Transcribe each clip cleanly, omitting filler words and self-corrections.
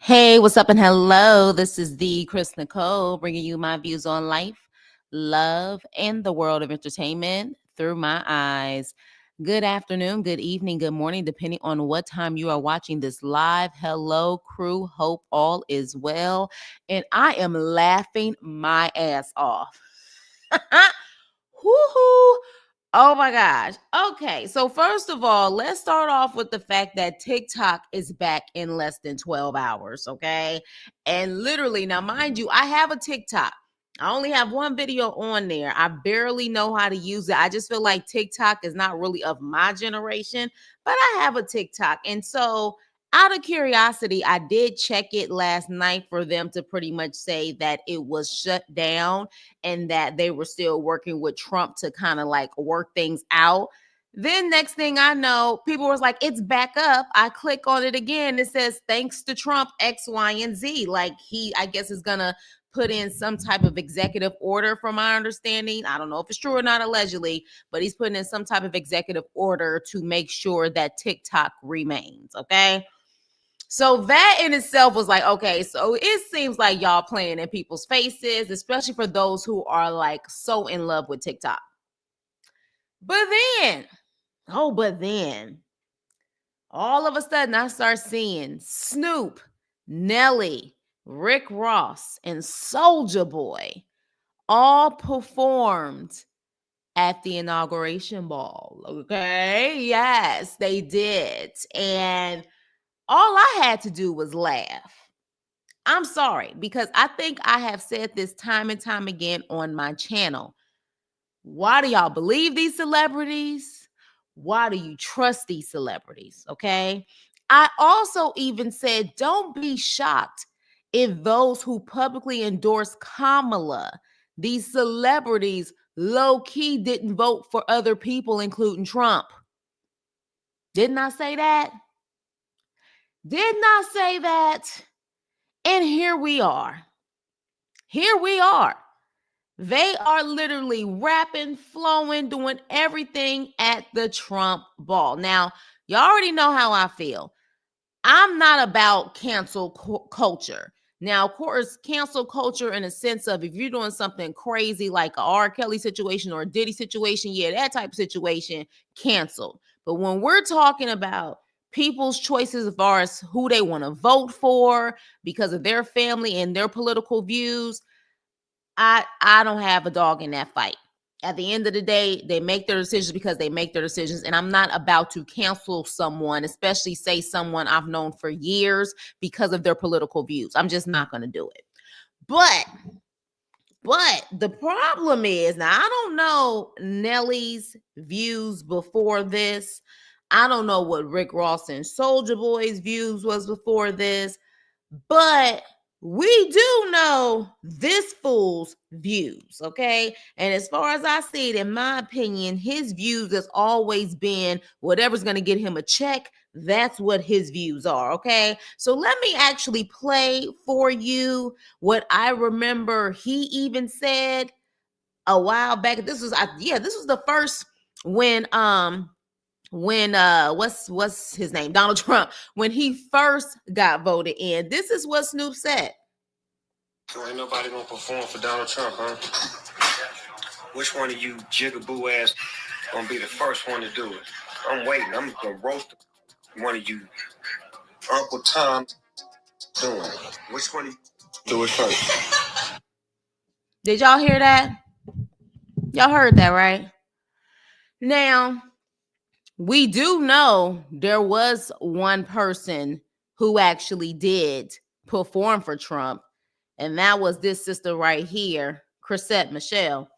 Hey, what's up and hello? This is the Chris Nicole bringing you my views on life, love, and the world of entertainment through my eyes. Good afternoon, good evening, good morning, depending on what time you are watching this live. Hello, crew. Hope all is well. And I am laughing my ass off. Woohoo! Oh my gosh. Okay. So, first of all, let's start off with the fact that TikTok is back in less than 12 hours. Okay. And literally, now, mind you, I have a TikTok. I only have one video on there. I barely know how to use it. I just feel like TikTok is not really of my generation, but I have a TikTok. And so, out of curiosity, I did check it last night for them to pretty much say that it was shut down and that they were still working with Trump to kind of like work things out. Then next thing I know, people was like, it's back up. I click on it again. It says, thanks to Trump, X, Y, and Z. Like he, I guess, is going to put in some type of executive order from my understanding. I don't know if it's true or not, allegedly, but he's putting in some type of executive order to make sure that TikTok remains. Okay. So that in itself was like, okay, so it seems like y'all playing in people's faces, especially for those who are like so in love with TikTok. But then, but then all of a sudden I start seeing Snoop, Nelly, Rick Ross, and Soulja Boy all performed at the inauguration ball. Okay. Yes, they did. And all I had to do was laugh. I'm sorry, because I think I have said this time and time again on my channel. Why do y'all believe these celebrities? Why do you trust these celebrities? Okay. I also even said, don't be shocked if those who publicly endorse Kamala, these celebrities, low key didn't vote for other people, including Trump. Didn't I say that? Didn't I say that? And here we are. Here we are. They are literally rapping, flowing, doing everything at the Trump ball. Now, you already know how I feel. I'm not about cancel culture. Now, of course, cancel culture in a sense of if you're doing something crazy like a R. Kelly situation or a Diddy situation, yeah, that type of situation, cancel. But when we're talking about people's choices as far as who they want to vote for because of their family and their political views, I don't have a dog in that fight. At the end of the day, they make their decisions because they make their decisions. And I'm not about to cancel someone, especially say someone I've known for years because of their political views. I'm just not going to do it. But the problem is, now I don't know Nelly's views before this. I don't know what Rick Ross and Soulja Boy's views was before this. But we do know this fool's views, okay? And as far as I see it, in my opinion, his views has always been whatever's going to get him a check, that's what his views are, okay? So let me actually play for you what I remember he even said a while back. This was the first when what's his name, Donald Trump, when he first got voted in. This is what Snoop said. So ain't nobody gonna perform for Donald Trump, huh? Which one of you jigaboo ass gonna be the first one to do it? I'm waiting. I'm gonna roast one of you Uncle Tom doing it. Which one of you do it first? Did y'all hear that? Y'all heard that, right? Now, we do know there was one person who actually did perform for Trump, and that was this sister right here, Chrisette Michelle.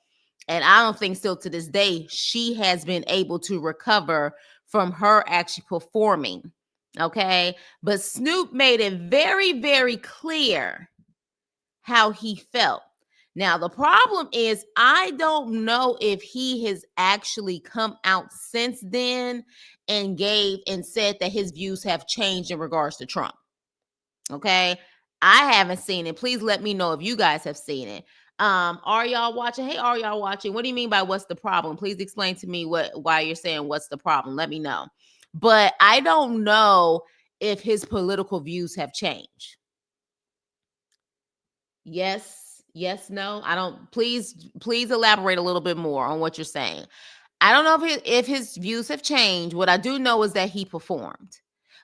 And I don't think still to this day she has been able to recover from her actually performing. Okay. But Snoop made it very, very clear how he felt. Now, the problem is, I don't know if he has actually come out since then and gave and said that his views have changed in regards to Trump. Okay. I haven't seen it. Please let me know if you guys have seen it. Are y'all watching? Hey, are y'all watching? What do you mean by what's the problem? Please explain to me why you're saying what's the problem. Let me know. But I don't know if his political views have changed. Yes, no. I don't. Please elaborate a little bit more on what you're saying. I don't know if his views have changed. What I do know is that he performed.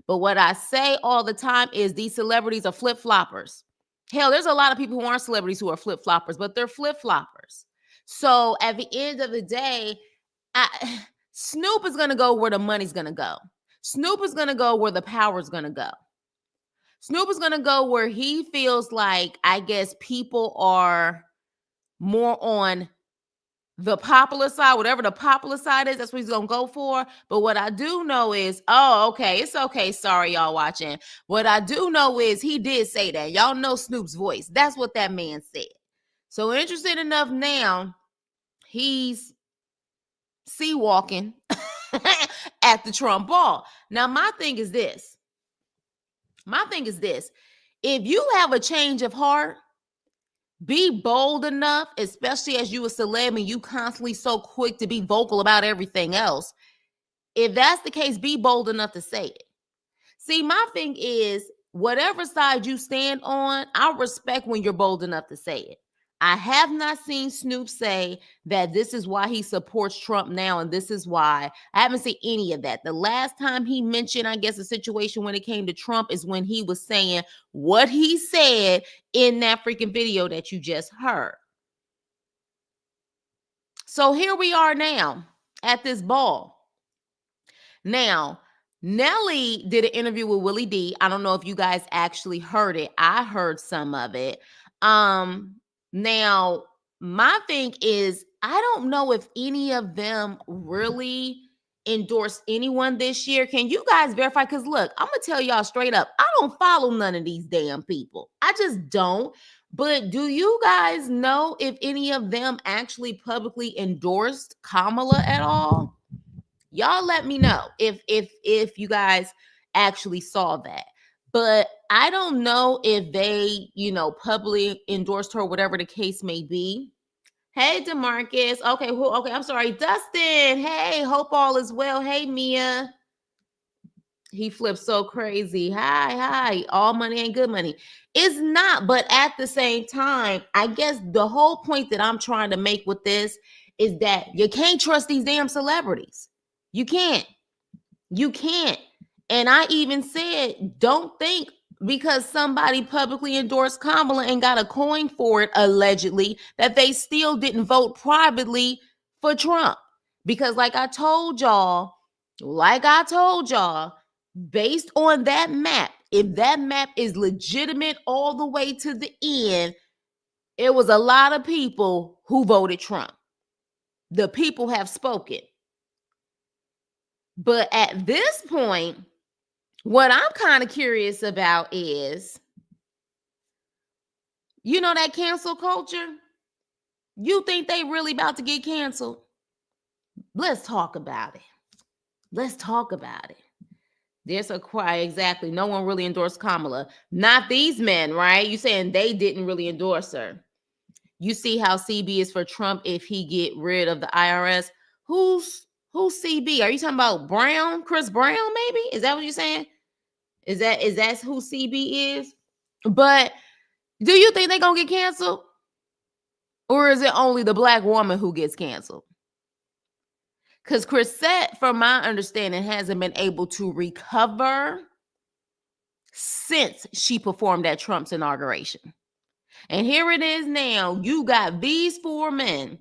But what I say all the time is these celebrities are flip floppers. Hell, there's a lot of people who aren't celebrities who are flip floppers, but they're flip floppers. So at the end of the day, Snoop is going to go where the money's going to go. Snoop is going to go where the power's going to go. Snoop is going to go where he feels like, I guess, people are more on the popular side, whatever the popular side is, that's what he's gonna go for. But what I do know is, oh, okay, it's okay. Sorry, y'all watching. What I do know is he did say that. Y'all know Snoop's voice. That's what that man said. So interested enough now, he's sea walking at the Trump ball. Now, my thing is this. If you have a change of heart, be bold enough, especially as you a celeb and you constantly so quick to be vocal about everything else. If that's the case, be bold enough to say it. See, my thing is, whatever side you stand on, I respect when you're bold enough to say it. I have not seen Snoop say that this is why he supports Trump now and this is why. I haven't seen any of that. The last time he mentioned, I guess, a situation when it came to Trump is when he was saying what he said in that freaking video that you just heard. So here we are now at this ball. Now, Nelly did an interview with Willie D. I don't know if you guys actually heard it. I heard some of it. Now, my thing is, I don't know if any of them really endorsed anyone this year. Can you guys verify? Because look, I'm gonna tell y'all straight up, I don't follow none of these damn people. I just don't. But do you guys know if any of them actually publicly endorsed Kamala at all? Y'all let me know if you guys actually saw that. But I don't know if they, publicly endorsed her, whatever the case may be. Hey, DeMarcus. Okay, okay, I'm sorry. Dustin. Hey, hope all is well. Hey, Mia. He flips so crazy. Hi. All money ain't good money. It's not, but at the same time, I guess the whole point that I'm trying to make with this is that you can't trust these damn celebrities. You can't. And I even said, don't think because somebody publicly endorsed Kamala and got a coin for it, allegedly, that they still didn't vote privately for Trump. Because like I told y'all, based on that map, if that map is legitimate all the way to the end, it was a lot of people who voted Trump. The people have spoken. But at this point, what I'm kind of curious about is, that cancel culture? You think they really about to get canceled? Let's talk about it. There's a cry, exactly. No one really endorsed Kamala. Not these men, right? You saying they didn't really endorse her. You see how CB is for Trump if he get rid of the IRS. Who's CB? Are you talking about Brown? Chris Brown, maybe? Is that what you're saying? Is that who CB is? But do you think they're gonna get canceled? Or is it only the black woman who gets canceled? Because Chrisette, from my understanding, hasn't been able to recover since she performed at Trump's inauguration. And here it is now. You got these four men.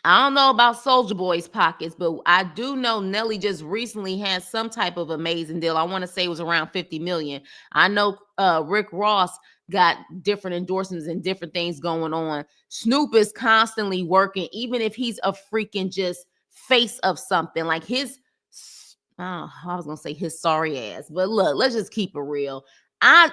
I don't know about Soulja Boy's pockets, but I do know Nelly just recently had some type of amazing deal. I want to say it was around 50 million. I know Rick Ross got different endorsements and different things going on. Snoop is constantly working, even if he's a freaking just face of something like his, I was going to say his sorry ass, but look, let's just keep it real. I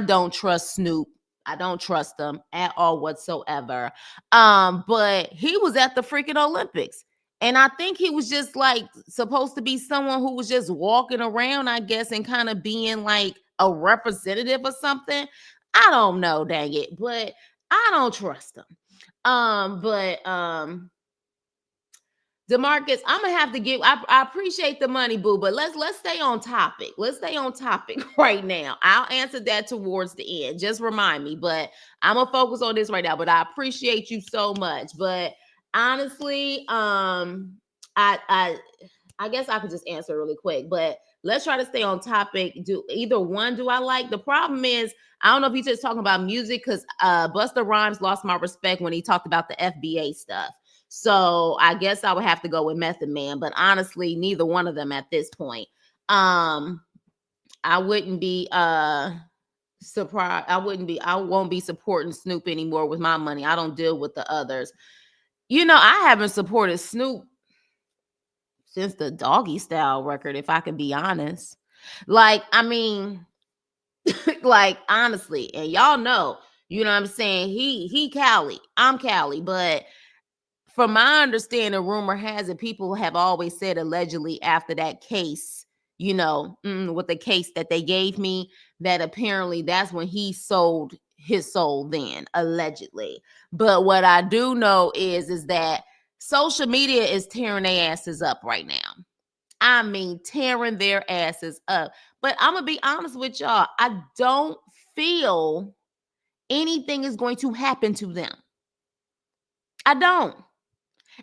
don't trust Snoop. I don't trust him at all whatsoever. But he was at the freaking Olympics. And I think he was just like supposed to be someone who was just walking around, I guess, and kind of being like a representative or something. I don't know, dang it. But I don't trust him. But DeMarcus, I'm gonna have to give. I appreciate the money, boo, but let's stay on topic. Let's stay on topic right now. I'll answer that towards the end. Just remind me, but I'm gonna focus on this right now. But I appreciate you so much. But honestly, I guess I could just answer really quick. But let's try to stay on topic. Do either one do I like? The problem is I don't know if he's just talking about music because Busta Rhymes lost my respect when he talked about the FBA stuff. So I guess I would have to go with Method Man, but honestly, neither one of them at this point. I wouldn't be surprised. I won't be supporting Snoop anymore with my money. I don't deal with the others. I haven't supported Snoop since the Doggy Style record, if I can be honest. Like, I mean, like honestly, and y'all know, what I'm saying? He Cali, I'm Cali, but from my understanding, rumor has it people have always said allegedly after that case, with the case that they gave me, that apparently that's when he sold his soul then, allegedly. But what I do know is that social media is tearing their asses up right now. I mean, tearing their asses up. But I'm going to be honest with y'all. I don't feel anything is going to happen to them. I don't.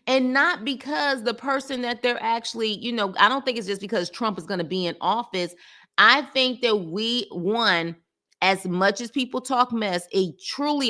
And not because the person that they're actually, I don't think it's just because Trump is going to be in office. I think that as much as people talk mess, a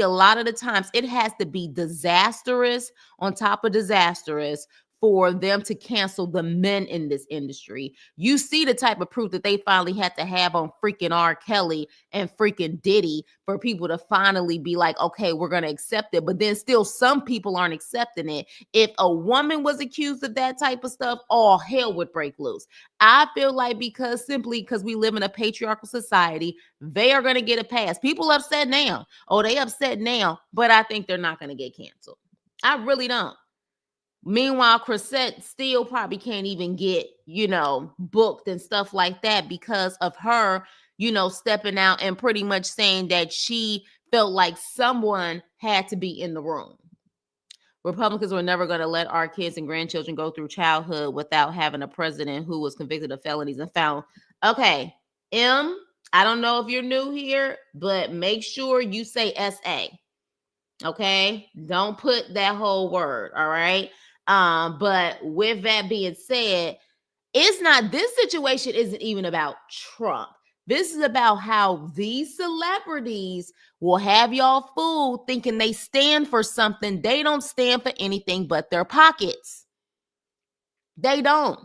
lot of the times it has to be disastrous on top of disastrous for them to cancel the men in this industry. You see the type of proof that they finally had to have on freaking R. Kelly and freaking Diddy for people to finally be like, okay, we're going to accept it. But then still some people aren't accepting it. If a woman was accused of that type of stuff, all hell would break loose. I feel like because we live in a patriarchal society, they are going to get a pass. People upset now. Oh, they upset now, but I think they're not going to get canceled. I really don't. Meanwhile, Chrisette still probably can't even get, booked and stuff like that because of her, stepping out and pretty much saying that she felt like someone had to be in the room. Republicans were never going to let our kids and grandchildren go through childhood without having a president who was convicted of felonies and found. Okay, I don't know if you're new here, but make sure you say SA. Okay, don't put that whole word. All right. But with that being said, this situation isn't even about Trump. This is about how these celebrities will have y'all fooled thinking they stand for something. They don't stand for anything but their pockets. They don't.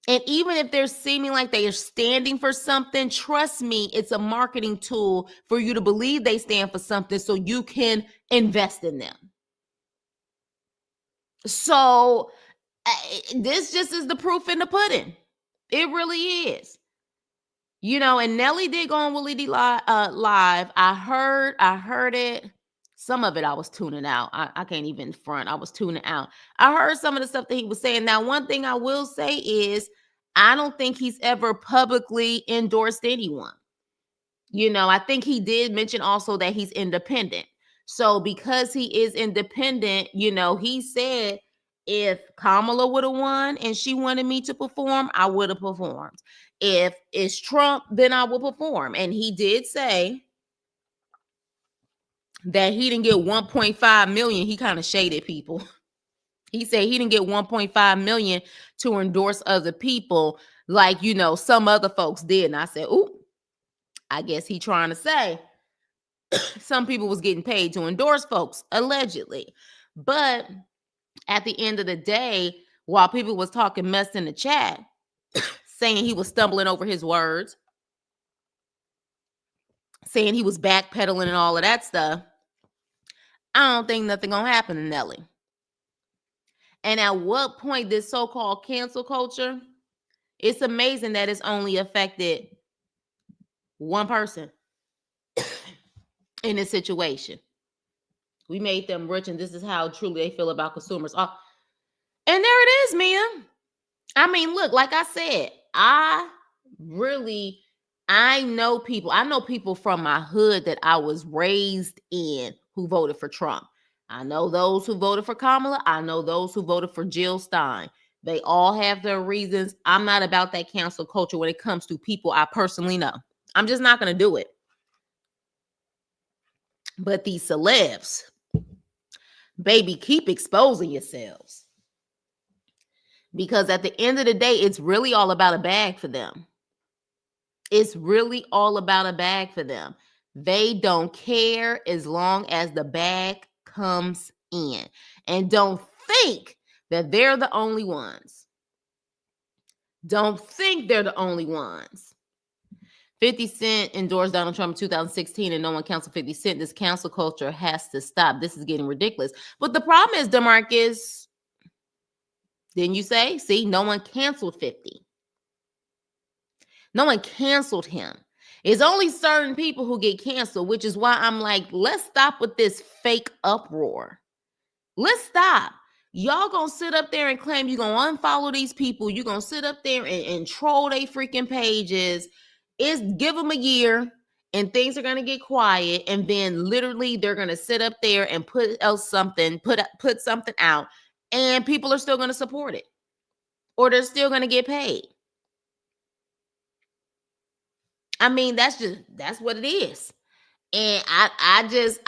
And even if they're seeming like they are standing for something, trust me, it's a marketing tool for you to believe they stand for something so you can invest in them. So this just is the proof in the pudding. It really is. And Nelly did go on Willie D live. I heard it. Some of it I was tuning out. I can't even front. I was tuning out. I heard some of the stuff that he was saying. Now, one thing I will say is I don't think he's ever publicly endorsed anyone. I think he did mention also that he's independent. So because he is independent, he said if Kamala would have won and she wanted me to perform, I would have performed. If it's Trump, then I will perform. And he did say that he didn't get 1.5 million. He kind of shaded people. He said he didn't get 1.5 million to endorse other people like, some other folks did. And I said, ooh, I guess he trying to say some people was getting paid to endorse folks, allegedly. But at the end of the day, while people was talking mess in the chat, saying he was stumbling over his words, saying he was backpedaling and all of that stuff, I don't think nothing gonna happen to Nelly. And at what point this so-called cancel culture, it's amazing that it's only affected one person in this situation. We made them rich, and this is how truly they feel about consumers. And there it is, man. I mean, look, like I said, I know people. I know people from my hood that I was raised in who voted for Trump. I know those who voted for Kamala. I know those who voted for Jill Stein. They all have their reasons. I'm not about that cancel culture when it comes to people I personally know. I'm just not going to do it. But these celebs, baby, keep exposing yourselves. Because at the end of the day, it's really all about a bag for them. It's really all about a bag for them. They don't care as long as the bag comes in. And don't think that they're the only ones. Don't think they're the only ones. 50 Cent endorsed Donald Trump in 2016 and no one canceled 50 Cent. This cancel culture has to stop. This is getting ridiculous. But the problem is, DeMarcus, didn't you say? See, no one canceled 50. No one canceled him. It's only certain people who get canceled, which is why I'm like, let's stop with this fake uproar. Let's stop. Y'all gonna sit up there and claim you're gonna unfollow these people. You're gonna sit up there and troll they freaking pages. It's give them a year and things are gonna get quiet. And then literally they're gonna sit up there and put something out, and people are still gonna support it. Or they're still gonna get paid. I mean, that's what it is. And I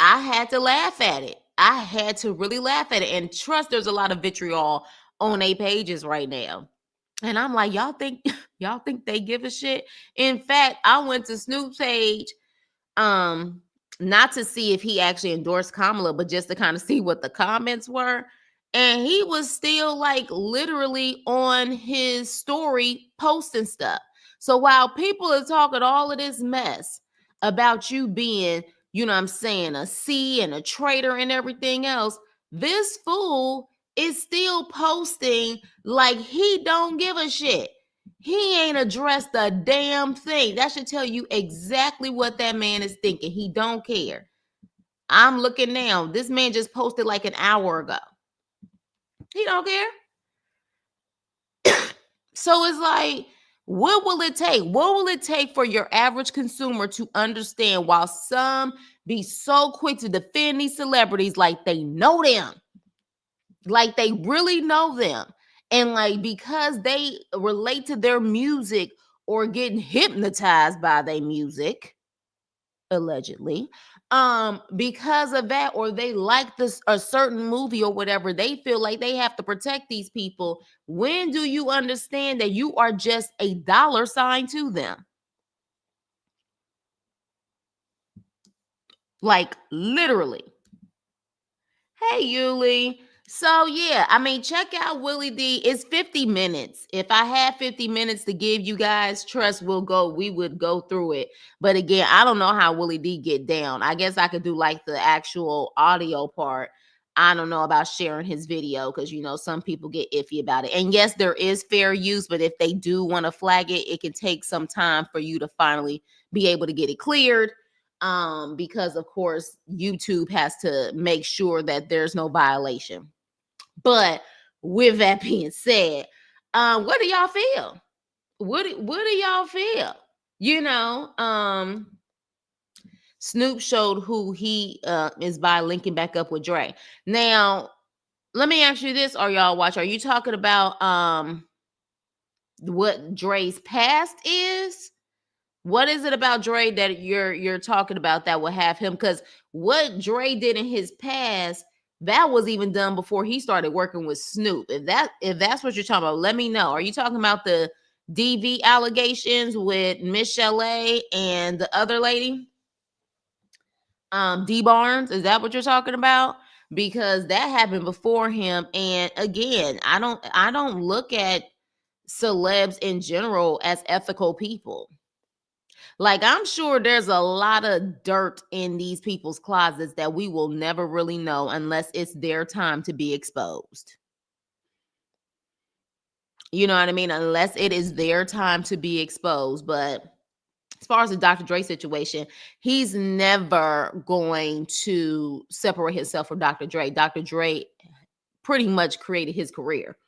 had to laugh at it. I had to really laugh at it. And trust, there's a lot of vitriol on their pages right now. And I'm like, y'all think they give a shit? In fact, I went to Snoop's page, not to see if he actually endorsed Kamala, but just to kind of see what the comments were. And he was still like literally on his story posting stuff. So while people are talking all of this mess about you being, you know what I'm saying, a C and a traitor and everything else, this fool is still posting like he don't give a shit. He ain't addressed a damn thing. That should tell you exactly what that man is thinking. He don't care. I'm looking now. This man just posted like an hour ago. He don't care. So it's like, what will it take? What will it take for your average consumer to understand while some be so quick to defend these celebrities like they know them? Like they really know them. And like because they relate to their music or getting hypnotized by their music, allegedly, because of that, or they like this a certain movie or whatever, they feel like they have to protect these people. When do you understand that you are just a dollar sign to them? Like literally. Hey, Yuli. So yeah, I mean, check out Willie D. It's 50 minutes. If I had 50 minutes to give you guys, trust we would go through it. But again, I don't know how Willie D get down. I guess I could do like the actual audio part. I don't know about sharing his video because you know some people get iffy about it. And yes, there is fair use, but if they do want to flag it, it can take some time for you to finally be able to get it cleared. Because of course YouTube has to make sure that there's no violation. But with that being said, what do y'all feel? What do y'all feel? You know, Snoop showed who he is by linking back up with Dre. Now, let me ask you this: Are y'all watch? Are you talking about what Dre's past is? What is it about Dre that you're talking about that will have him? Because what Dre did in his past, that was even done before he started working with Snoop. If that's what you're talking about, let me know. Are you talking about the DV allegations with Miss Chalet and the other lady, D Barnes? Is that what you're talking about? Because that happened before him. And again, I don't look at celebs in general as ethical people. Like, I'm sure there's a lot of dirt in these people's closets that we will never really know unless it's their time to be exposed. You know what I mean? Unless it is their time to be exposed. But as far as the Dr. Dre situation, he's never going to separate himself from Dr. Dre. Dr. Dre pretty much created his career.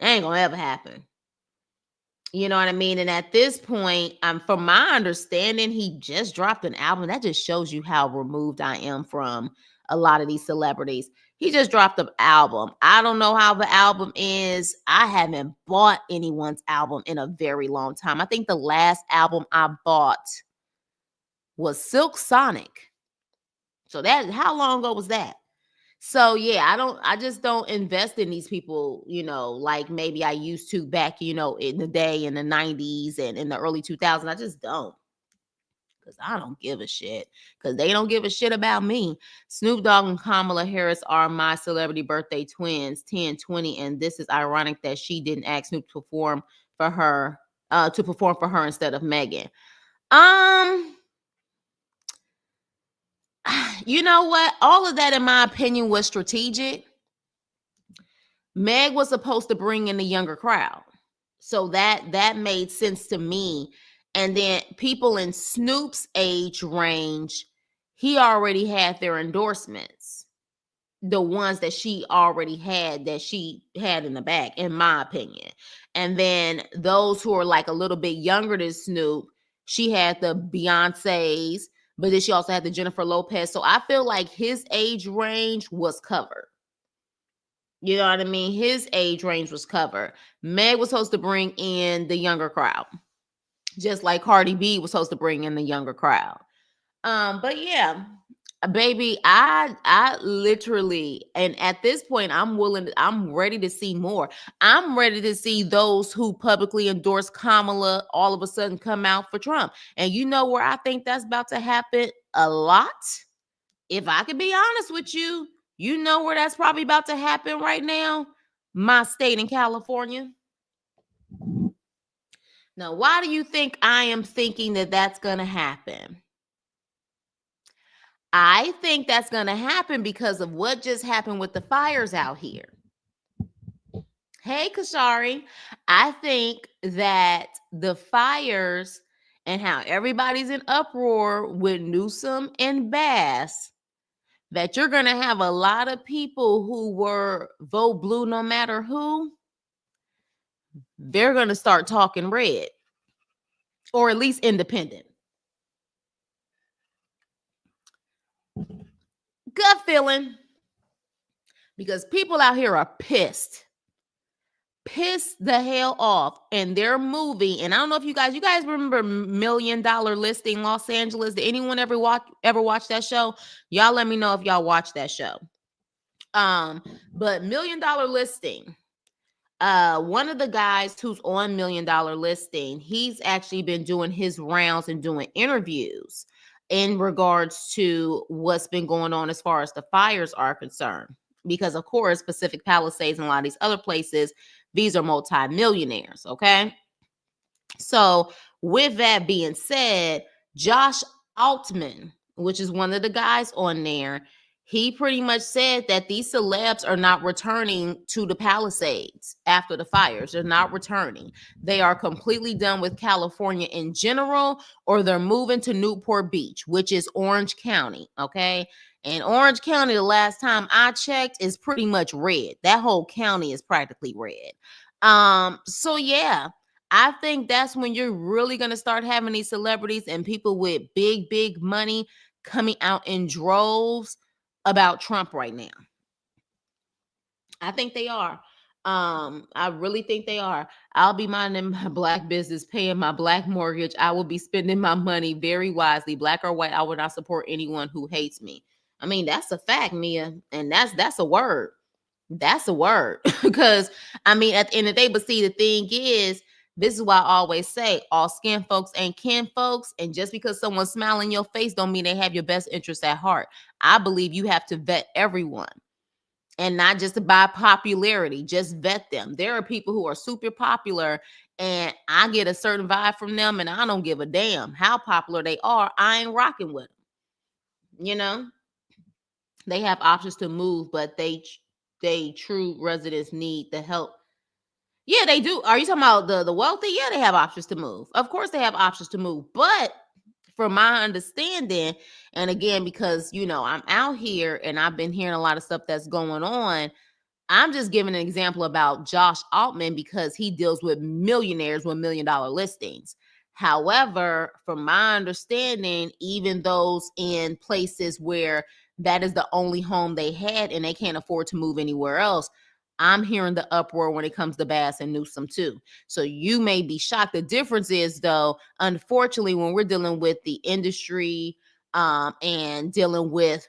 It ain't gonna ever happen. You know what I mean? And at this point, from my understanding, he just dropped an album. That just shows you how removed I am from a lot of these celebrities. He just dropped an album. I don't know how the album is. I haven't bought anyone's album in a very long time. I think the last album I bought was Silk Sonic. So that, how long ago was that? So yeah, I just don't invest in these people, like maybe I used to back, in the day in the 90s and in the early 2000s. I just don't. Because I don't give a shit. Because they don't give a shit about me. Snoop Dogg and Kamala Harris are my celebrity birthday twins, 10, 20. And this is ironic that she didn't ask Snoop to perform for her, instead of Megan. You know what? All of that, in my opinion, was strategic. Meg was supposed to bring in the younger crowd. So that made sense to me. And then people in Snoop's age range, he already had their endorsements. The ones that she already had, that she had in the back, in my opinion. And then those who are like a little bit younger than Snoop, she had the Beyoncé's, but then she also had the Jennifer Lopez. So I feel like his age range was covered. You know what I mean? His age range was covered. Meg was supposed to bring in the younger crowd, just like Cardi B was supposed to bring in the younger crowd. But yeah, baby, I literally, and at this point, I'm ready to see more. I'm ready to see those who publicly endorse Kamala all of a sudden come out for Trump. And you know where I think that's about to happen a lot? If I could be honest with you, you know where that's probably about to happen right now? My state in California. Now, why do you think I am thinking that that's going to happen? I think that's going to happen because of what just happened with the fires out here. Hey, Kashari, I think that the fires and how everybody's in uproar with Newsom and Bass, that you're going to have a lot of people who were vote blue no matter who, they're going to start talking red, or at least independent. Gut feeling, because people out here are pissed the hell off, and they're moving. And I don't know if you guys remember $1 Million Listing Los Angeles. Did anyone ever watch that show? Y'all let me know if y'all watched that show. But $1 Million Listing, one of the guys who's on $1 Million Listing, he's actually been doing his rounds and doing interviews in regards to what's been going on as far as the fires are concerned. Because of course, Pacific Palisades and a lot of these other places, these are multi-millionaires, okay? So with that being said, Josh Altman, which is one of the guys on there, he pretty much said that these celebs are not returning to the Palisades after the fires. They're not returning. They are completely done with California in general, or they're moving to Newport Beach, which is Orange County, okay? And Orange County, the last time I checked, is pretty much red. That whole county is practically red. So yeah, I think that's when you're really going to start having these celebrities and people with big, big money coming out in droves about Trump right now. I think they are. I really think they are. I'll be minding my black business, paying my black mortgage. I will be spending my money very wisely, black or white. I would not support anyone who hates me. I mean, that's a fact, Mia, and that's a word. That's a word. Because I mean, at the end of the day, but see, the thing is, this is why I always say all skin folks ain't kin folks. And just because someone's smiling in your face don't mean they have your best interests at heart. I believe you have to vet everyone, and not just by popularity, just vet them. There are people who are super popular and I get a certain vibe from them and I don't give a damn how popular they are. I ain't rocking with them. You know, they have options to move, but they true residents need the help. Yeah, they do. Are you talking about the wealthy? Yeah, they have options to move. Of course they have options to move. But from my understanding, and again, because, I'm out here and I've been hearing a lot of stuff that's going on, I'm just giving an example about Josh Altman because he deals with millionaires with $1 million listings. However, from my understanding, even those in places where that is the only home they had and they can't afford to move anywhere else. I'm hearing the uproar when it comes to Bass and Newsom too. So you may be shocked. The difference is, though, unfortunately, when we're dealing with the industry and dealing with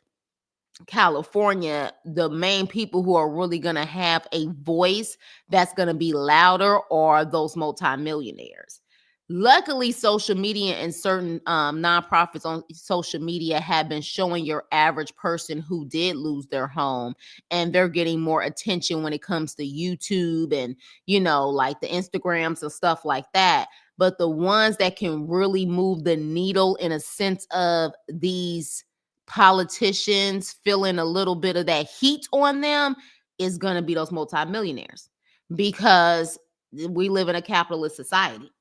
California, the main people who are really going to have a voice that's going to be louder are those multimillionaires. Luckily, social media and certain nonprofits on social media have been showing your average person who did lose their home, and they're getting more attention when it comes to YouTube and, like the Instagrams and stuff like that. But the ones that can really move the needle in a sense of these politicians feeling a little bit of that heat on them is going to be those multimillionaires, because we live in a capitalist society.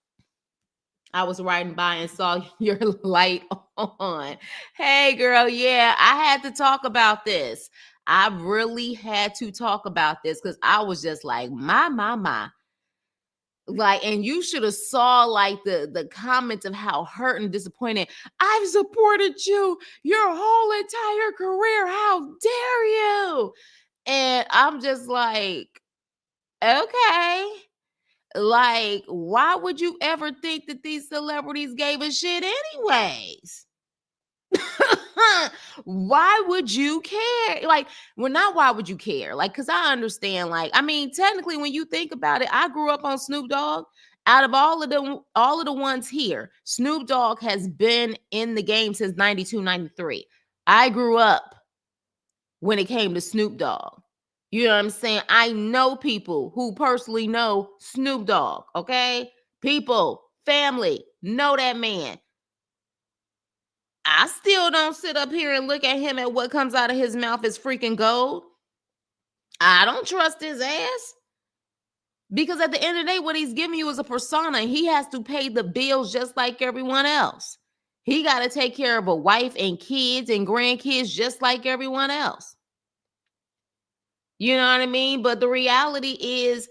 I was riding by and saw your light on. Hey, girl. Yeah, I had to talk about this. I really had to talk about this because I was just like, my. Like, and you should have saw like the comments of how hurt and disappointed. I've supported you your whole entire career. How dare you? And I'm just like, okay. Like, why would you ever think that these celebrities gave a shit anyways? Why would you care? Like, well, not why would you care? Like, because I understand, like, I mean, technically, when you think about it, I grew up on Snoop Dogg. Out of all of the ones here, Snoop Dogg has been in the game since 92, 93. I grew up when it came to Snoop Dogg. You know what I'm saying? I know people who personally know Snoop Dogg, okay? People, family, know that man. I still don't sit up here and look at him at what comes out of his mouth as freaking gold. I don't trust his ass. Because at the end of the day, what he's giving you is a persona. He has to pay the bills just like everyone else. He got to take care of a wife and kids and grandkids just like everyone else. You know what I mean? But the reality is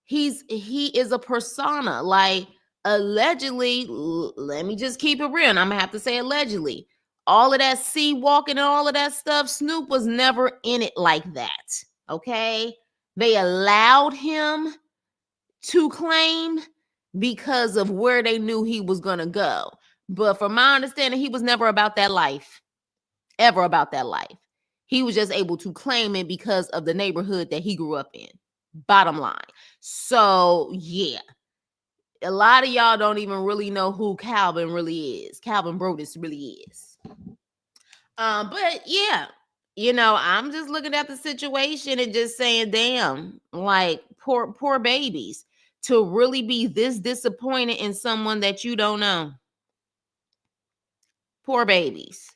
he is a persona. Like, allegedly, let me just keep it real. And I'm gonna have to say allegedly. All of that sea walking and all of that stuff, Snoop was never in it like that. Okay? They allowed him to claim because of where they knew he was gonna go. But from my understanding, he was never about that life. Ever about that life. He was just able to claim it because of the neighborhood that he grew up in. Bottom line. So, yeah. A lot of y'all don't even really know who Calvin really is. Calvin Brodus really is. But yeah, I'm just looking at the situation and just saying, damn, like poor babies to really be this disappointed in someone that you don't know. Poor babies.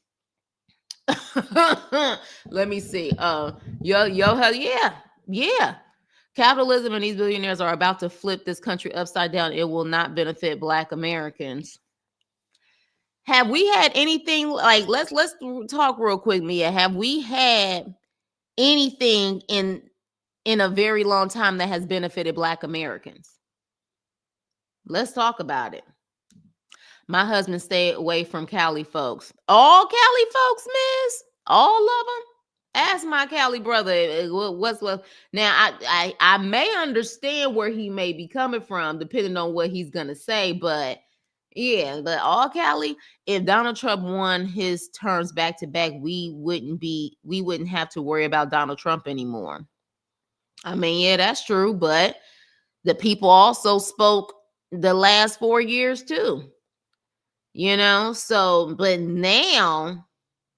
Let me see. Yeah. Capitalism and these billionaires are about to flip this country upside down. It will not benefit Black Americans. Have we had anything like let's talk real quick, Mia? Have we had anything in a very long time that has benefited Black Americans? Let's talk about it. My husband stayed away from Cali folks. All Cali folks, miss? All of them? Ask my Cali brother what's what. Now I may understand where he may be coming from, depending on what he's gonna say, but yeah, but all Cali, if Donald Trump won his terms back to back, we wouldn't have to worry about Donald Trump anymore. I mean, yeah, that's true, but the people also spoke the last 4 years too. So but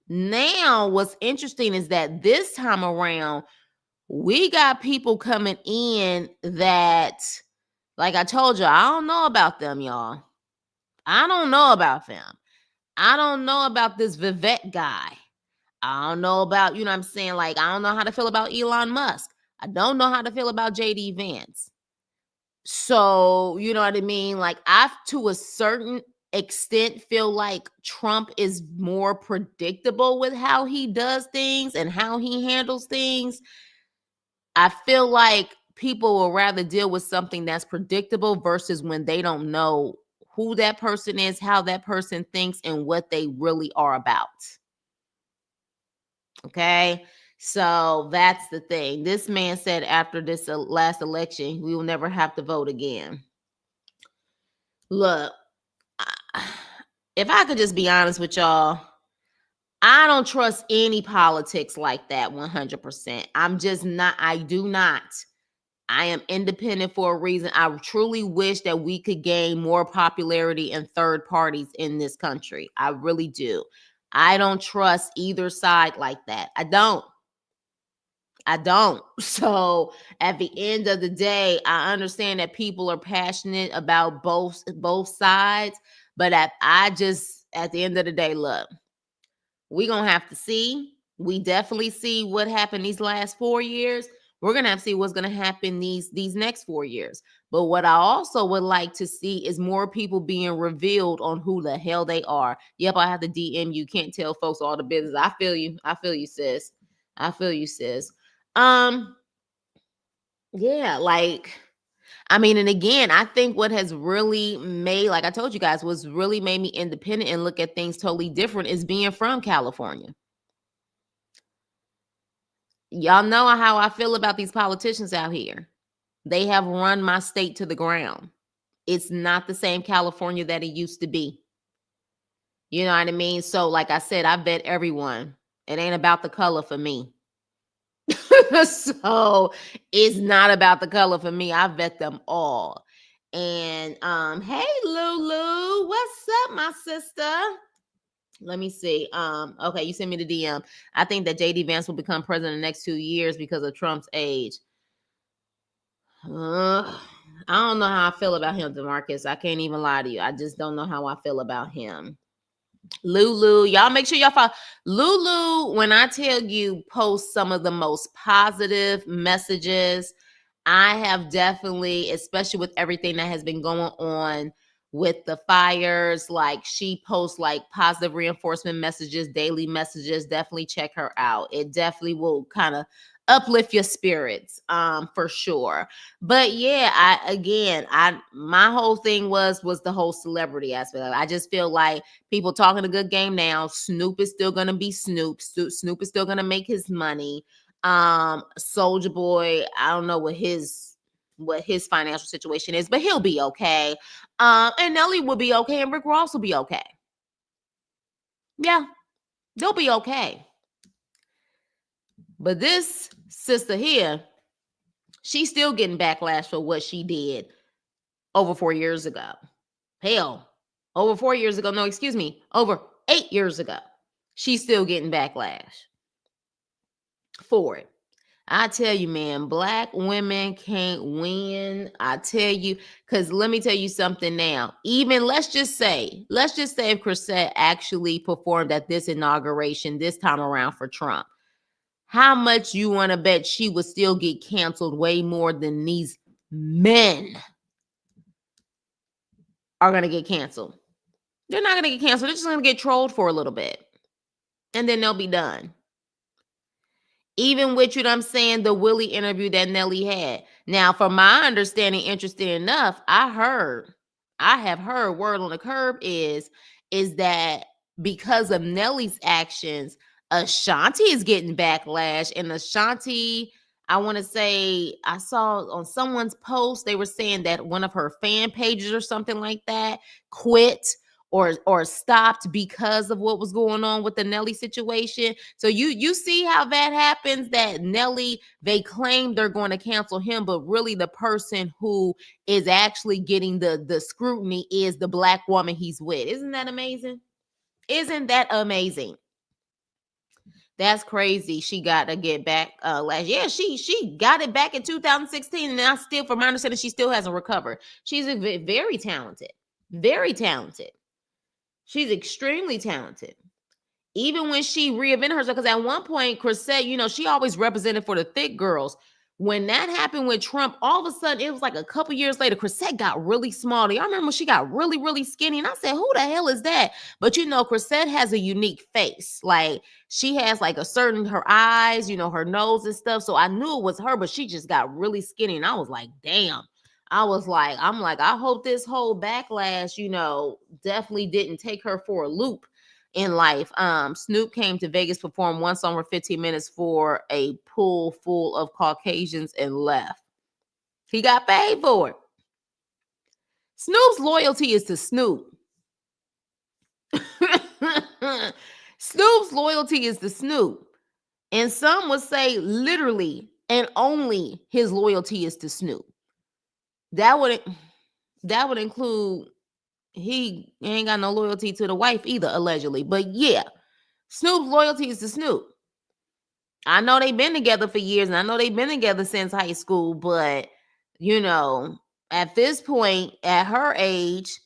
now what's interesting is that this time around we got people coming in that, like I told you, I don't know about them, y'all. I don't know about them. I don't know about this Vivek guy. I don't know about, you know what I'm saying? Like, I don't know how to feel about Elon Musk. I don't know how to feel about JD Vance. So, you know what I mean? Like, I, to a certain extent, feel like Trump is more predictable with how he does things and how he handles things. I feel like people will rather deal with something that's predictable versus when they don't know who that person is, how that person thinks, and what they really are about. Okay. So that's the thing. This man said after this last election, we will never have to vote again. Look, if I could just be honest with y'all, I don't trust any politics like that 100%. I'm just not, I do not. I am independent for a reason. I truly wish that we could gain more popularity in third parties in this country. I really do. I don't trust either side like that. I don't. I don't. So at the end of the day, I understand that people are passionate about both sides, but I just at the end of the day, look, we're gonna have to see. We definitely see what happened these last 4 years. We're gonna have to see what's gonna happen these next 4 years. But what I also would like to see is more people being revealed on who the hell they are. Yep, I have to DM you. Can't tell folks all the business. I feel you. I feel you, sis. I feel you, sis. Um, yeah, like I mean, and again, I think what has really made, like I told you guys, was really made me independent and look at things totally different is being from California. Y'all know how I feel about these politicians out here. They have run my state to the ground. It's not the same California that it used to be. You know what I mean? So, like I said, I bet everyone. It ain't about the color for me. So it's not about the color for me. I vet them all. And hey Lulu, what's up, my sister? Let me see. Okay, you sent me the DM. I think that JD Vance will become president in the next 2 years because of Trump's age. I don't know how I feel about him, DeMarcus. I can't even lie to you. I just don't know how I feel about him. Lulu, y'all make sure y'all follow Lulu. When I tell you, post some of the most positive messages. I have definitely, especially with everything that has been going on with the fires, like she posts like positive reinforcement messages, daily messages. Definitely check her out. It definitely will kind of uplift your spirits, for sure. But yeah, I my whole thing was the whole celebrity aspect. I just feel like people talking a good game now. Snoop is still gonna be Snoop. Snoop is still gonna make his money. Soldier Boy, I don't know what his financial situation is, but he'll be okay. And Nelly will be okay, and Rick Ross will be okay. Yeah, they'll be okay. But this sister here, she's still getting backlash for what she did over 4 years ago. Hell, over 4 years ago. No, excuse me, over 8 years ago. She's still getting backlash for it. I tell you, man, black women can't win. I tell you, because let me tell you something now. Even let's just say if Chrisette actually performed at this inauguration this time around for Trump, how much you want to bet she would still get canceled way more than these men are going to get canceled? They're not going to get canceled. They're just going to get trolled for a little bit, and then they'll be done. Even with, you know what I'm saying, the Willie interview that Nelly had. Now, from my understanding, interesting enough, I have heard word on the curb is that because of Nelly's actions, Ashanti is getting backlash. And Ashanti, I want to say, I saw on someone's post, they were saying that one of her fan pages or something like that quit or stopped because of what was going on with the Nelly situation. So you see how that happens, that Nelly, they claim they're going to cancel him, but really the person who is actually getting the scrutiny is the black woman he's with. Isn't that amazing? Isn't that amazing? That's crazy. She got to get back last. Yeah, she got it back in 2016, and I still, from my understanding, she still hasn't recovered. She's very talented, very talented. She's extremely talented. Even when she reinvented herself, because at one point, Chrisette, you know, she always represented for the thick girls. When that happened with Trump, all of a sudden, it was like a couple years later, Chrisette got really small. Y'all remember when she got really, really skinny? And I said, who the hell is that? But you know, Chrisette has a unique face. Like, she has like a certain, her eyes, you know, her nose and stuff. So I knew it was her, but she just got really skinny. And I was like, damn. I'm like, I hope this whole backlash, you know, definitely didn't take her for a loop. in life. Snoop came to Vegas, performed one song for 15 minutes for a pool full of Caucasians and left. He got paid for it. Snoop's loyalty is to Snoop. Snoop's loyalty is to Snoop. And some would say literally and only his loyalty is to Snoop. That would include he ain't got no loyalty to the wife either, allegedly. But yeah, Snoop's loyalty is to Snoop. I know they've been together for years, and I know they've been together since high school, but at this point, at her age,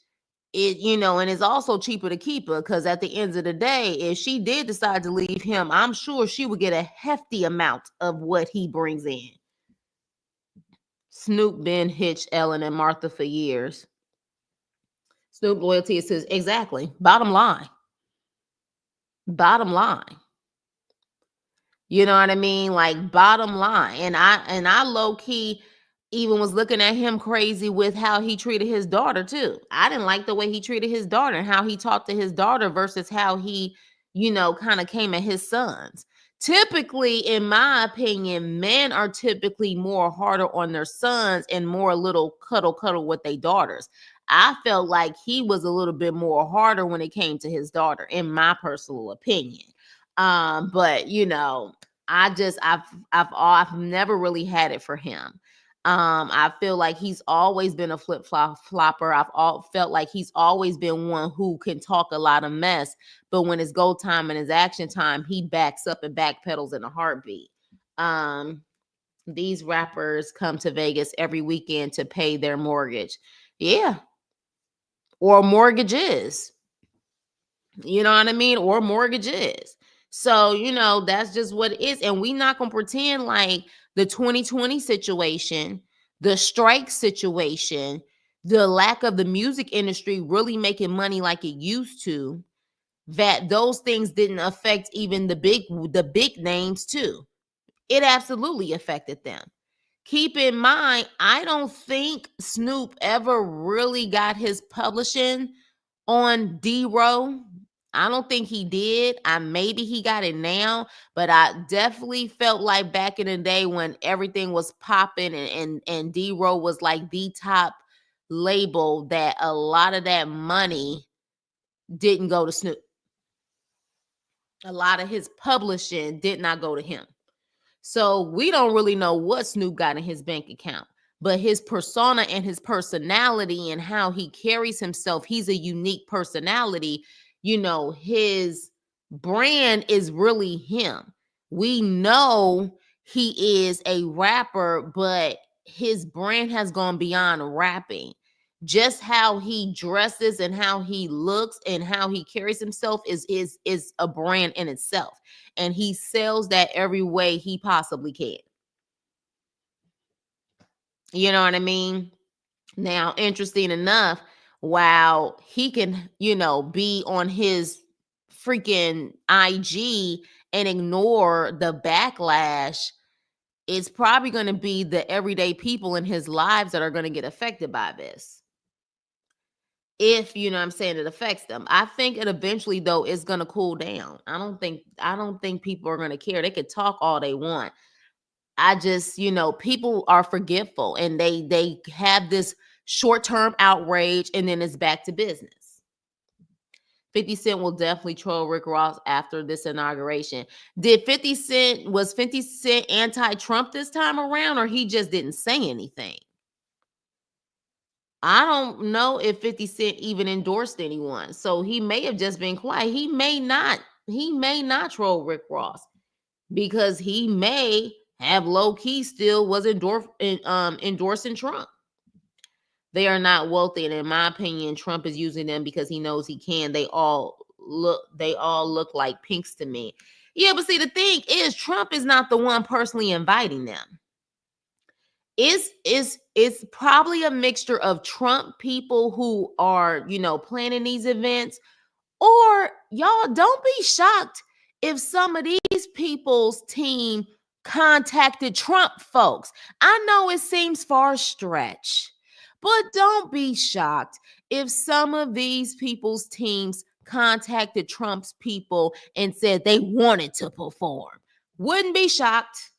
and it's also cheaper to keep her because at the end of the day, if she did decide to leave him, I'm sure she would get a hefty amount of what he brings in. Snoop been Hitch, Ellen, and Martha for years. Snoop loyalty is his exactly. Bottom line. Bottom line. You know what I mean? Like bottom line. And I low key even was looking at him crazy with how he treated his daughter too. I didn't like the way he treated his daughter and how he talked to his daughter versus how he, kind of came at his sons. Typically, in my opinion, men are typically more harder on their sons and more a little cuddle with their daughters. I felt like he was a little bit more harder when it came to his daughter, in my personal opinion. But I've never really had it for him. I feel like he's always been a flopper. Felt like he's always been one who can talk a lot of mess, but when it's go time and it's action time, he backs up and backpedals in a heartbeat. These rappers come to Vegas every weekend to pay their mortgage. Yeah. Or mortgages. You know what I mean? Or mortgages. So, that's just what it is. And we not going to pretend like the 2020 situation, the strike situation, the lack of the music industry really making money like it used to, that those things didn't affect even the big names too. It absolutely affected them. Keep in mind, I don't think Snoop ever really got his publishing on D-Row. I don't think he did. Maybe he got it now, but I definitely felt like back in the day when everything was popping and D-Row was like the top label, that a lot of that money didn't go to Snoop. A lot of his publishing did not go to him. So we don't really know what Snoop got in his bank account, but his persona and his personality and how he carries himself, he's a unique personality. His brand is really him. We know he is a rapper, but his brand has gone beyond rapping. Just how he dresses and how he looks and how he carries himself is a brand in itself. And he sells that every way he possibly can. You know what I mean? Now, interesting enough, while he can, be on his freaking IG and ignore the backlash, it's probably going to be the everyday people in his lives that are going to get affected by this. If it affects them. I think it eventually though is going to cool down. I don't think people are going to care. They could talk all they want. I just, people are forgetful and they have this short-term outrage and then it's back to business. 50 Cent will definitely troll Rick Ross after this inauguration. Was 50 Cent anti-Trump this time around, or he just didn't say anything? I don't know if 50 Cent even endorsed anyone. So he may have just been quiet. He may not troll Rick Ross because he may have low key still was endorsing Trump. They are not wealthy, and in my opinion, Trump is using them because he knows he can. They all look like pinks to me. Yeah, but see, the thing is, Trump is not the one personally inviting them. It's probably a mixture of Trump people who are, planning these events, or y'all don't be shocked if some of these people's team contacted Trump folks. I know it seems far stretch, but don't be shocked if some of these people's teams contacted Trump's people and said they wanted to perform. Wouldn't be shocked.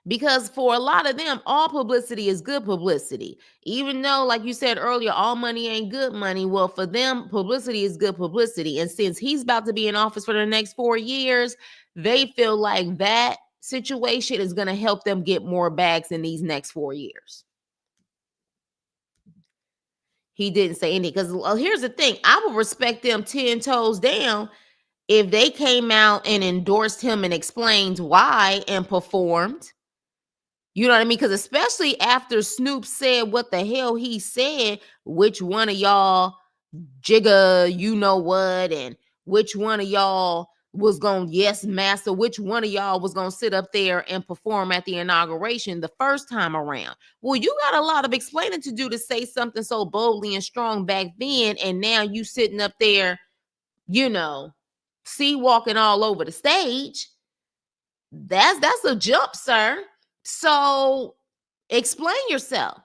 Because for a lot of them, all publicity is good publicity. Even though, like you said earlier, all money ain't good money. Well, for them, publicity is good publicity. And since he's about to be in office for the next 4 years, they feel like that situation is going to help them get more bags in these next 4 years. He didn't say anything because, well, here's the thing. I would respect them 10 toes down if they came out and endorsed him and explained why and performed. You know what I mean? Because especially after Snoop said what the hell he said, which one of y'all jigger, you know what, and which one of y'all was going, yes, master, which one of y'all was going to sit up there and perform at the inauguration the first time around. Well, you got a lot of explaining to do to say something so boldly and strong back then, and now you sitting up there, you know, sea walking all over the stage. That's a jump, sir. So explain yourself.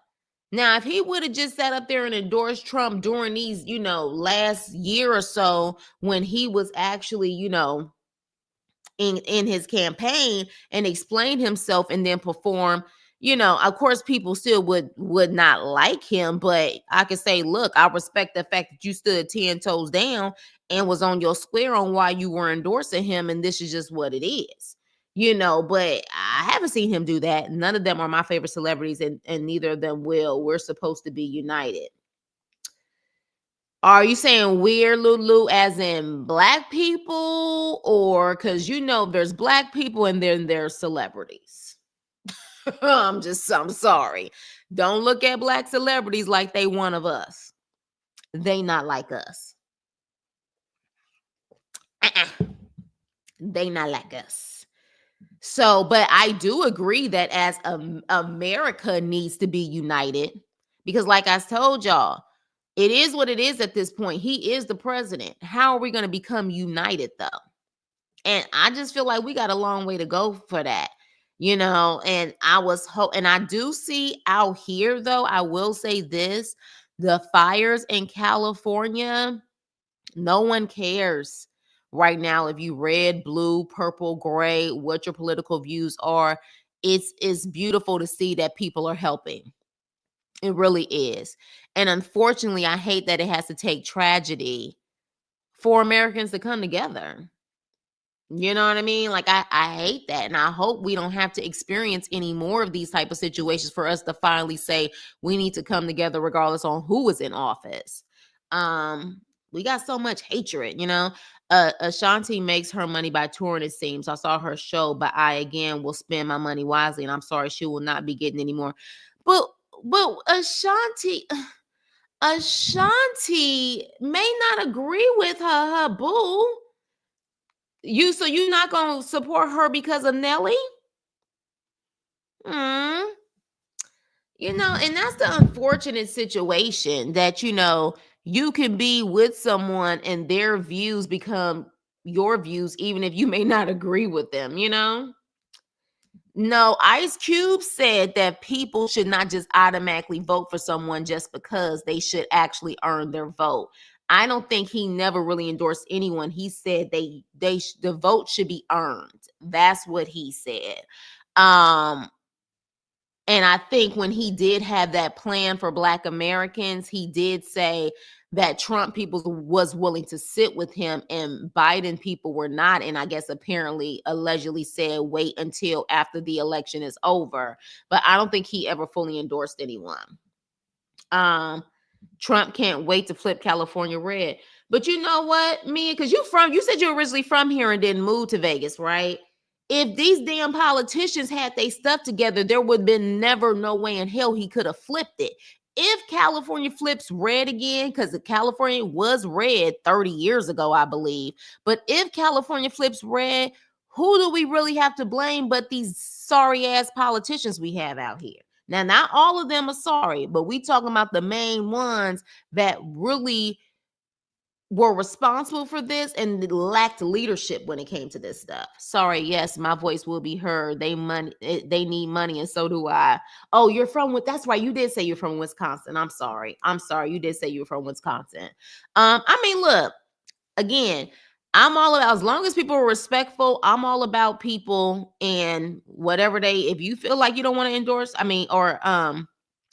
Now, if he would have just sat up there and endorsed Trump during these, you know, last year or so when he was actually, you know, in his campaign and explain himself and then perform, you know, of course people still would not like him, but I could say, look, I respect the fact that you stood 10 toes down and was on your square on why you were endorsing him, and this is just what it is. You know, but I haven't seen him do that. None of them are my favorite celebrities, and neither of them will. We're supposed to be united. Are you saying we're Lulu as in black people, or because you know there's black people and then there's celebrities? I'm sorry. Don't look at black celebrities like they one of us. They not like us. They not like us. So, but I do agree that as America needs to be united, because like I told y'all, it is what it is at this point. He is the president. How are we going to become united though? And I just feel like we got a long way to go for that, you know. And and I do see out here though, I will say this, the fires in California, no one cares right now if you red, blue, purple, gray, what your political views are. It's beautiful to see that people are helping. It really is. And unfortunately, I hate that it has to take tragedy for Americans to come together. You know what I mean? Like I hate that. And I hope we don't have to experience any more of these type of situations for us to finally say we need to come together regardless on who is in office. We got so much hatred, you know. Ashanti makes her money by touring, it seems. I saw her show, but I again will spend my money wisely, and I'm sorry she will not be getting any more. But but Ashanti may not agree with her boo. So you're not gonna support her because of Nelly? Mm. You know, and that's the unfortunate situation that, you know, you can be with someone and their views become your views, even if you may not agree with them, you know? No, Ice Cube said that people should not just automatically vote for someone just because they should actually earn their vote. I don't think he never really endorsed anyone. He said the vote should be earned. That's what he said. Um and I think when he did have that plan for Black Americans, he did say that Trump people was willing to sit with him and Biden people were not. And I guess apparently allegedly said, wait until after the election is over. But I don't think he ever fully endorsed anyone. Trump can't wait to flip California red. But you know what, Mia? Because you said you're originally from here and didn't move to Vegas, right? If these damn politicians had their stuff together, there would have been never no way in hell he could have flipped it. If California flips red again, because California was red 30 years ago, I believe. But if California flips red, who do we really have to blame but these sorry ass politicians we have out here? Now, not all of them are sorry, but we talking about the main ones that really were responsible for this and lacked leadership when it came to this stuff. Sorry, yes, my voice will be heard. They need money, and so do I. Oh, you're from what? That's right. You did say you're from Wisconsin. I'm sorry. I'm sorry. You did say you were from Wisconsin. I mean, look, again, I'm all about, as long as people are respectful, I'm all about people and whatever they, if you feel like you don't want to endorse, I mean, or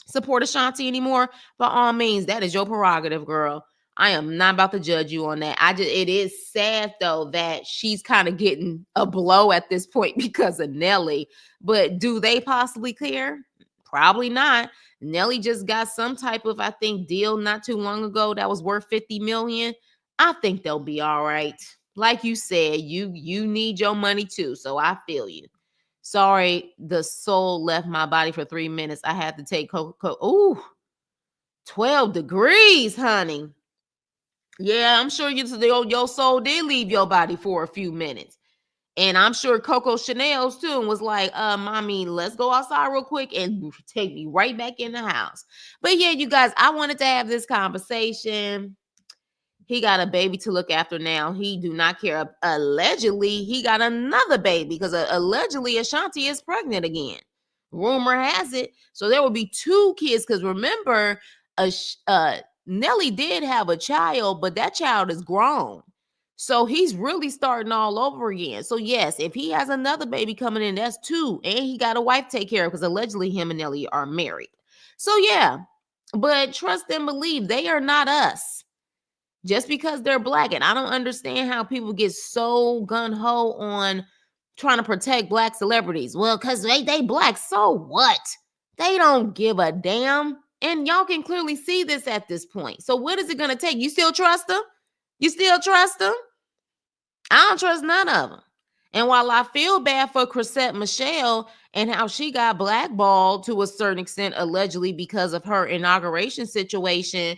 support Ashanti anymore, by all means, that is your prerogative, girl. I am not about to judge you on that. It is sad though that she's kind of getting a blow at this point because of Nelly. But do they possibly care? Probably not. Nelly just got some type of, I think, deal not too long ago that was worth 50 million. I think they'll be all right. Like you said, you need your money too, so I feel you. Sorry, the soul left my body for 3 minutes. I had to take Coca. Ooh, 12 degrees, honey. Yeah, I'm sure your soul did leave your body for a few minutes. And I'm sure Coco Chanel's too and was like, mommy, let's go outside real quick and take me right back in the house. But yeah, you guys, I wanted to have this conversation. He got a baby to look after now. He do not care. Allegedly, he got another baby because allegedly Ashanti is pregnant again. Rumor has it. So there will be 2 kids because remember, Nelly did have a child, but that child is grown. So he's really starting all over again. So yes, if he has another baby coming in, that's 2. And he got a wife to take care of because allegedly him and Nelly are married. So yeah, but trust and believe they are not us just because they're black. And I don't understand how people get so gun-ho on trying to protect black celebrities. Well, because they black, so what? They don't give a damn. And y'all can clearly see this at this point. So what is it going to take? You still trust them? You still trust them? I don't trust none of them. And while I feel bad for Chrisette Michelle and how she got blackballed to a certain extent, allegedly because of her inauguration situation,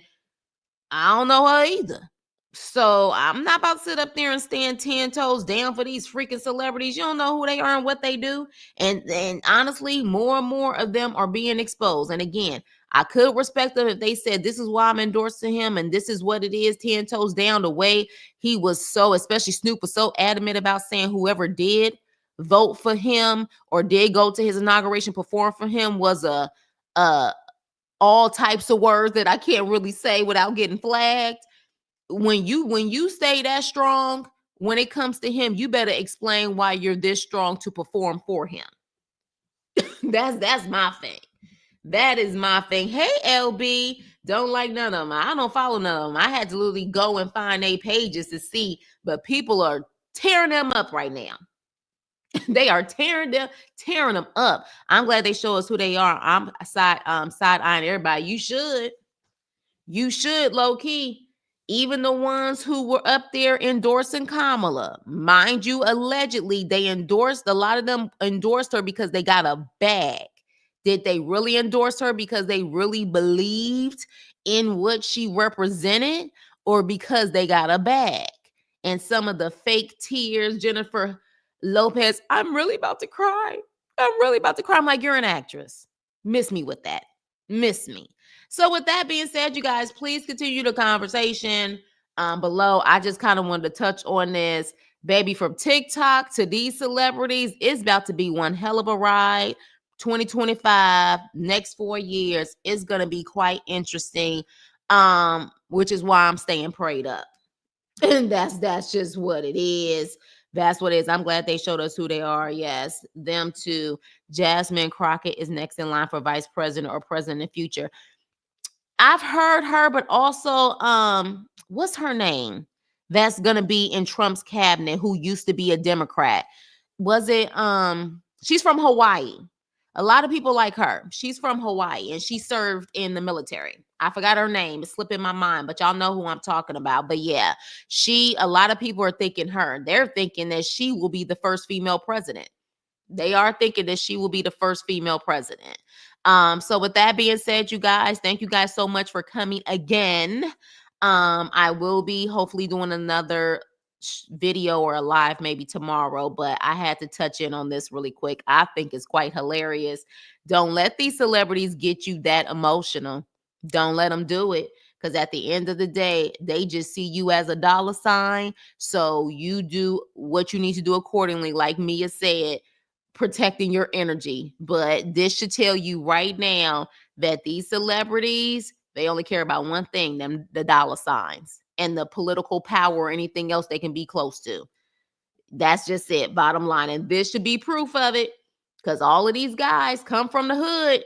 I don't know her either. So I'm not about to sit up there and stand 10 toes down for these freaking celebrities. You don't know who they are and what they do. And honestly, more and more of them are being exposed. And again, I could respect them if they said this is why I'm endorsing him and this is what it is, 10 toes down. The way he was so, especially Snoop was so adamant about saying whoever did vote for him or did go to his inauguration, perform for him was a all types of words that I can't really say without getting flagged. When you stay that strong, when it comes to him, you better explain why you're this strong to perform for him. That's my thing. That is my thing. Hey, LB, don't like none of them. I don't follow none of them. I had to literally go and find their pages to see, but people are tearing them up right now. They are tearing them up. I'm glad they show us who they are. I'm side eyeing everybody. You should, low key. Even the ones who were up there endorsing Kamala, mind you, allegedly a lot of them endorsed her because they got a bag. Did they really endorse her because they really believed in what she represented or because they got a bag? And some of the fake tears, Jennifer Lopez, I'm really about to cry. I'm really about to cry. I'm like, you're an actress. Miss me with that. Miss me. So with that being said, you guys, please continue the conversation below. I just kind of wanted to touch on this. Baby, from TikTok to these celebrities, it's about to be one hell of a ride. 2025, next 4 years, is going to be quite interesting, which is why I'm staying prayed up. And that's just what it is. That's what it is. I'm glad they showed us who they are. Yes, them too. Jasmine Crockett is next in line for vice president or president in the future. I've heard her, but also, what's her name? That's gonna be in Trump's cabinet, who used to be a Democrat. Was it she's from Hawaii. A lot of people like her. She's from Hawaii and she served in the military. I forgot her name. It's slipping my mind, but y'all know who I'm talking about. But yeah, a lot of people are thinking her. They're thinking that she will be the first female president. They are thinking that she will be the first female president. So with that being said, you guys, thank you guys so much for coming again. I will be hopefully doing another video or a live maybe tomorrow, but I had to touch in on this really quick. I think it's quite hilarious. Don't let these celebrities get you that emotional. Don't let them do it. because at the end of the day, they just see you as a dollar sign. So you do what you need to do accordingly, like Mia said, protecting your energy. But this should tell you right now that these celebrities, they only care about one thing, them the dollar signs and the political power or anything else they can be close to. That's just it, bottom line. And this should be proof of it, because all of these guys come from the hood.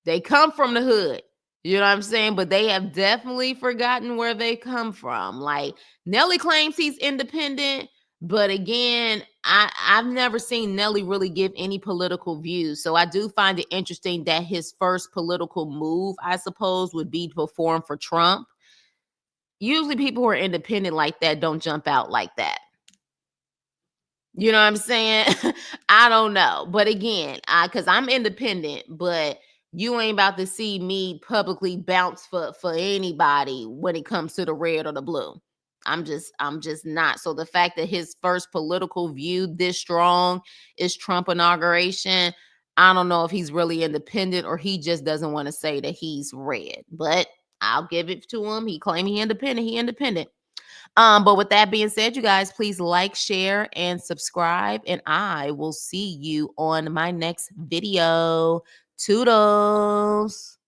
They come from the hood. You know what I'm saying? But they have definitely forgotten where they come from. Like Nelly claims he's independent, but again, I've never seen Nelly really give any political views. So I do find it interesting that his first political move, I suppose, would be to perform for Trump. Usually people who are independent like that don't jump out like that. You know what I'm saying? I don't know. But again, because I'm independent, but you ain't about to see me publicly bounce for anybody when it comes to the red or the blue. I'm just not. So the fact that his first political view this strong is Trump inauguration, I don't know if he's really independent or he just doesn't want to say that he's red. But I'll give it to him. He claimed he independent. He independent. But with that being said, you guys, please like, share, and subscribe. And I will see you on my next video. Toodles.